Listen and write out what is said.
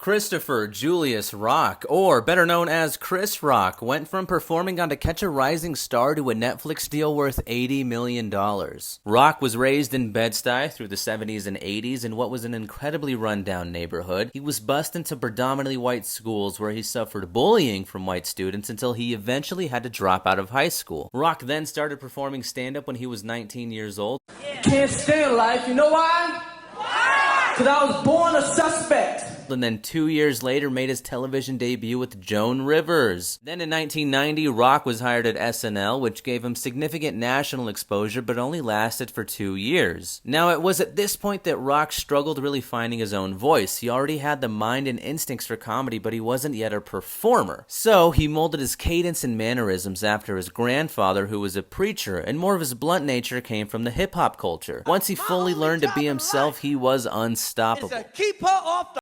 Christopher Julius Rock, or better known as Chris Rock, went from performing on To Catch a Rising Star to a Netflix deal worth $80 million. Rock was raised in Bed-Stuy through the 70s and 80s in what was an incredibly run-down neighborhood. He was bused into predominantly white schools where he suffered bullying from white students until he eventually had to drop out of high school. Rock then started performing stand-up when he was 19 years old. Can't stand life, you know why? Because I was born a suspect. And then 2 years later made his television debut with Joan Rivers. Then in 1990, Rock was hired at SNL, which gave him significant national exposure, but only lasted for 2 years. Now, it was at this point that Rock struggled really finding his own voice. He already had the mind and instincts for comedy, but he wasn't yet a performer. So, he molded his cadence and mannerisms after his grandfather, who was a preacher, and more of his blunt nature came from the hip-hop culture. Once he fully learned to be himself, he was unstoppable. Keep her off the